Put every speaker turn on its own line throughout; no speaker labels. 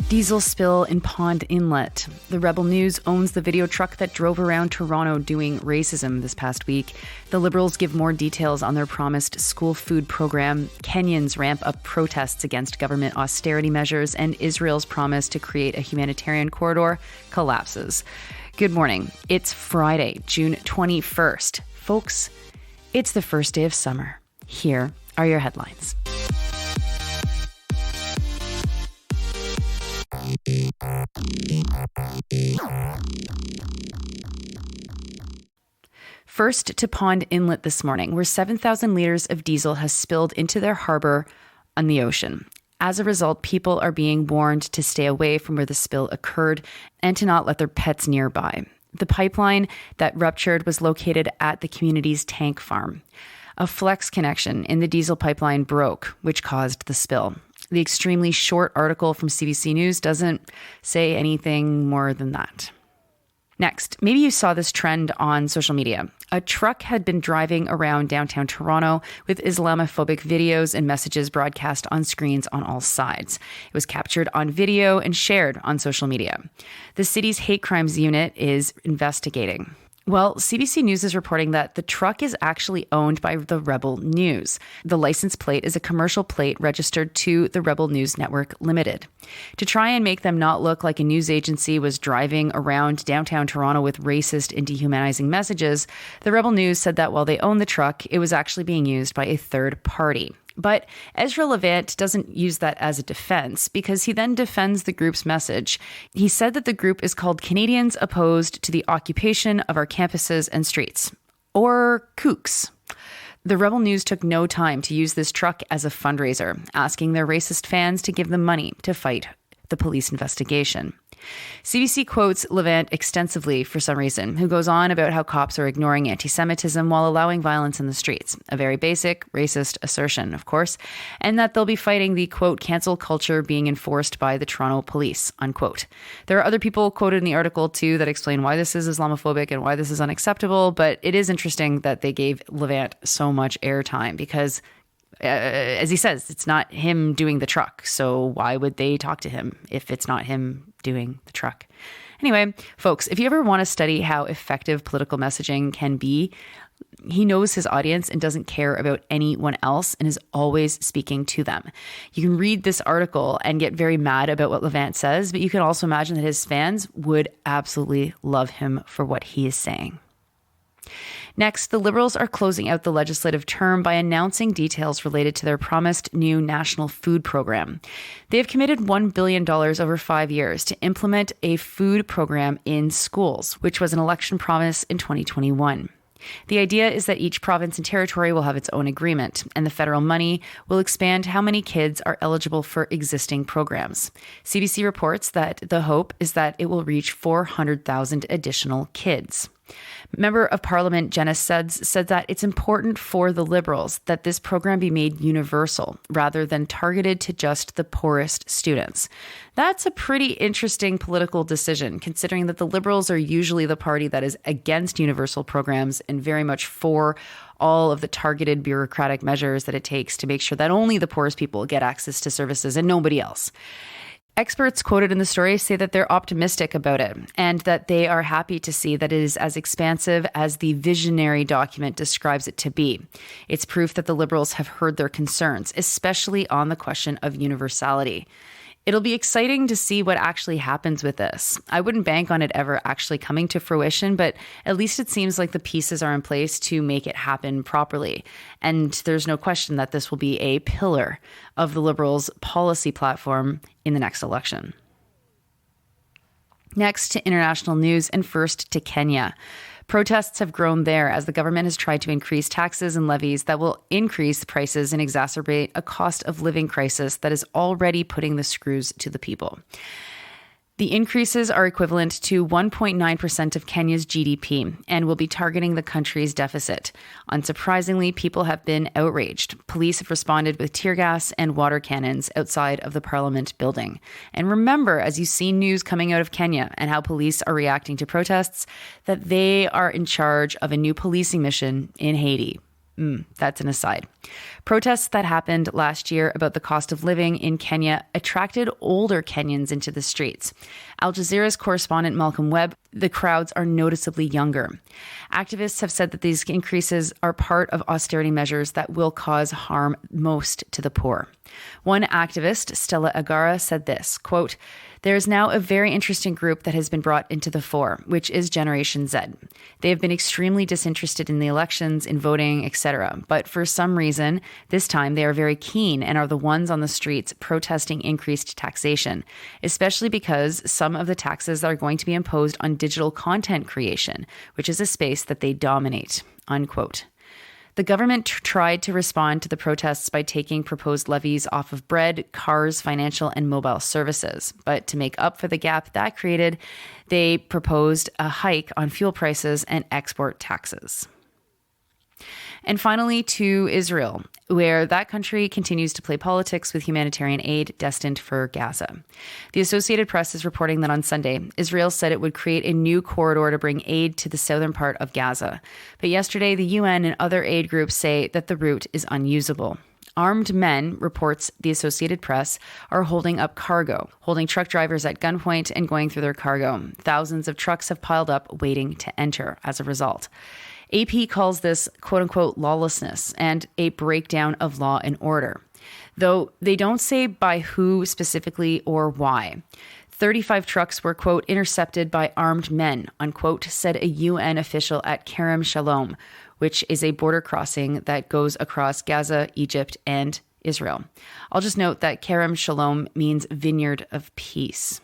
Diesel spill in Pond Inlet. The Rebel News owns the video truck that drove around Toronto doing racism this past week. The Liberals give more details on their promised school food program. Kenyans ramp up protests against government austerity measures, and Israel's promise to create a humanitarian corridor collapses. Good morning. It's Friday, June 21st. Folks, it's the first day of summer. Here are your headlines. First to Pond Inlet this morning, where 7,000 liters of diesel has spilled into their harbor on the ocean. As a result, people are being warned to stay away from where the spill occurred and to not let their pets nearby. The pipeline that ruptured was located at the community's tank farm. A flex connection in the diesel pipeline broke, which caused the spill. The extremely short article from CBC News doesn't say anything more than that. Next, maybe you saw this trend on social media. A truck had been driving around downtown Toronto with Islamophobic videos and messages broadcast on screens on all sides. It was captured on video and shared on social media. The city's hate crimes unit is investigating. Well, CBC News is reporting that the truck is actually owned by the Rebel News. The license plate is a commercial plate registered to the Rebel News Network Limited. To try and make them not look like a news agency was driving around downtown Toronto with racist and dehumanizing messages, the Rebel News said that while they own the truck, it was actually being used by a third party. But Ezra Levant doesn't use that as a defense because he then defends the group's message. He said that the group is called Canadians Opposed to the Occupation of Our Campuses and Streets, or Kooks. The Rebel News took no time to use this truck as a fundraiser, asking their racist fans to give them money to fight the police investigation. CBC quotes Levant extensively for some reason, who goes on about how cops are ignoring anti-Semitism while allowing violence in the streets. A very basic, racist assertion, of course, and that they'll be fighting the, quote, cancel culture being enforced by the Toronto police, unquote. There are other people quoted in the article, too, that explain why this is Islamophobic and why this is unacceptable, but it is interesting that they gave Levant so much airtime because as he says, it's not him doing the truck. So why would they talk to him if it's not him doing the truck? Anyway, folks, if you ever want to study how effective political messaging can be, he knows his audience and doesn't care about anyone else and is always speaking to them. You can read this article and get very mad about what Levant says, but you can also imagine that his fans would absolutely love him for what he is saying. Next, the Liberals are closing out the legislative term by announcing details related to their promised new national food program. They have committed $1 billion over 5 years to implement a food program in schools, which was an election promise in 2021. The idea is that each province and territory will have its own agreement, and the federal money will expand how many kids are eligible for existing programs. CBC reports that the hope is that it will reach 400,000 additional kids. Member of Parliament Jenna Suds said that it's important for the Liberals that this program be made universal rather than targeted to just the poorest students. That's a pretty interesting political decision, considering that the Liberals are usually the party that is against universal programs and very much for all of the targeted bureaucratic measures that it takes to make sure that only the poorest people get access to services and nobody else. Experts quoted in the story say that they're optimistic about it and that they are happy to see that it is as expansive as the visionary document describes it to be. It's proof that the Liberals have heard their concerns, especially on the question of universality. It'll be exciting to see what actually happens with this. I wouldn't bank on it ever actually coming to fruition, but at least it seems like the pieces are in place to make it happen properly. And there's no question that this will be a pillar of the Liberals' policy platform in the next election. Next to international news, and first to Kenya. Protests have grown there as the government has tried to increase taxes and levies that will increase prices and exacerbate a cost of living crisis that is already putting the screws to the people. The increases are equivalent to 1.9% of Kenya's GDP and will be targeting the country's deficit. Unsurprisingly, people have been outraged. Police have responded with tear gas and water cannons outside of the Parliament building. And remember, as you see news coming out of Kenya and how police are reacting to protests, that they are in charge of a new policing mission in Haiti. That's an aside. Protests that happened last year about the cost of living in Kenya attracted older Kenyans into the streets. Al Jazeera's correspondent Malcolm Webb, the crowds are noticeably younger. Activists have said that these increases are part of austerity measures that will cause harm most to the poor. One activist, Stella Agara, said this, quote, "There is now a very interesting group that has been brought into the fore, which is Generation Z. They have been extremely disinterested in the elections, in voting, etc. But for some reason, this time they are very keen and are the ones on the streets protesting increased taxation, especially because some of the taxes are going to be imposed on digital content creation, which is a space that they dominate," unquote. The government tried to respond to the protests by taking proposed levies off of bread, cars, financial, and mobile services. But to make up for the gap that created, they proposed a hike on fuel prices and export taxes. And finally, to Israel, where that country continues to play politics with humanitarian aid destined for Gaza. The Associated Press is reporting that on Sunday, Israel said it would create a new corridor to bring aid to the southern part of Gaza. But yesterday, the UN and other aid groups say that the route is unusable. Armed men, reports the Associated Press, are holding up cargo, holding truck drivers at gunpoint and going through their cargo. Thousands of trucks have piled up waiting to enter as a result. AP calls this quote-unquote lawlessness and a breakdown of law and order, though they don't say by who specifically or why. 35 trucks were, quote, intercepted by armed men, unquote, said a UN official at Kerem Shalom, which is a border crossing that goes across Gaza, Egypt, and Israel. I'll just note that Kerem Shalom means vineyard of peace.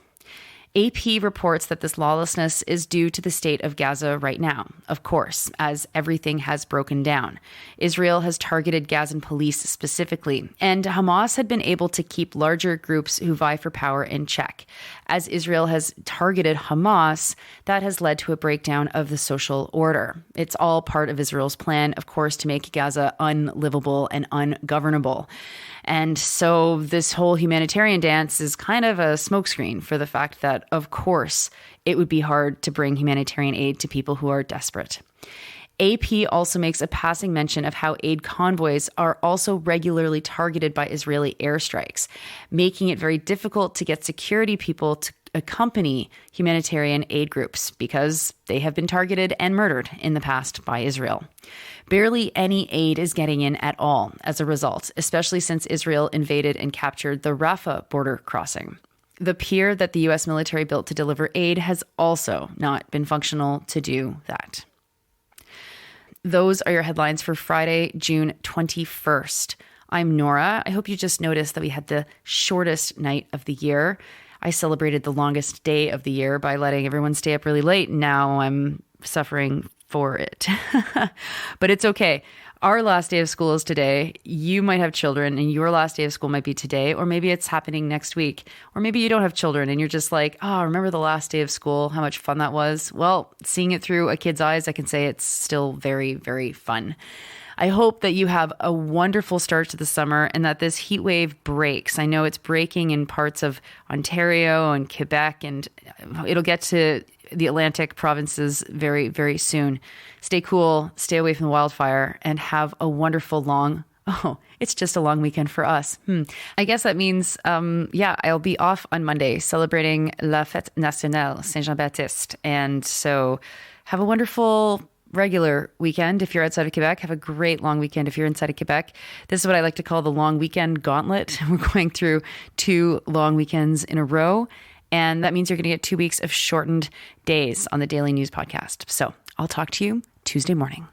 AP reports that this lawlessness is due to the state of Gaza right now, of course, as everything has broken down. Israel has targeted Gazan police specifically, and Hamas had been able to keep larger groups who vie for power in check. As Israel has targeted Hamas, that has led to a breakdown of the social order. It's all part of Israel's plan, of course, to make Gaza unlivable and ungovernable. And so this whole humanitarian dance is kind of a smokescreen for the fact that, of course, it would be hard to bring humanitarian aid to people who are desperate. AP also makes a passing mention of how aid convoys are also regularly targeted by Israeli airstrikes, making it very difficult to get security people to accompany humanitarian aid groups because they have been targeted and murdered in the past by Israel. Barely any aid is getting in at all as a result, especially since Israel invaded and captured the Rafah border crossing. The pier that the U.S. military built to deliver aid has also not been functional to do that. Those are your headlines for Friday, June 21st. I'm Nora. I hope you just noticed that we had the shortest night of the year. I celebrated the longest day of the year by letting everyone stay up really late. Now I'm suffering for it. But it's okay. Our last day of school is today. You might have children and your last day of school might be today, or maybe it's happening next week. Or maybe you don't have children and you're just like, oh, remember the last day of school, how much fun that was? Well, seeing it through a kid's eyes, I can say it's still very, very fun. I hope that you have a wonderful start to the summer and that this heat wave breaks. I know it's breaking in parts of Ontario and Quebec, and it'll get to the Atlantic provinces very, very soon. Stay cool, stay away from the wildfire, and have a wonderful it's just a long weekend for us. I guess that means, I'll be off on Monday celebrating La Fête Nationale Saint-Jean-Baptiste. And so have a wonderful regular weekend. If you're outside of Quebec, have a great long weekend. If you're inside of Quebec, this is what I like to call the long weekend gauntlet. We're going through 2 long weekends in a row. And that means you're going to get 2 weeks of shortened days on the Daily News Podcast. So I'll talk to you Tuesday morning.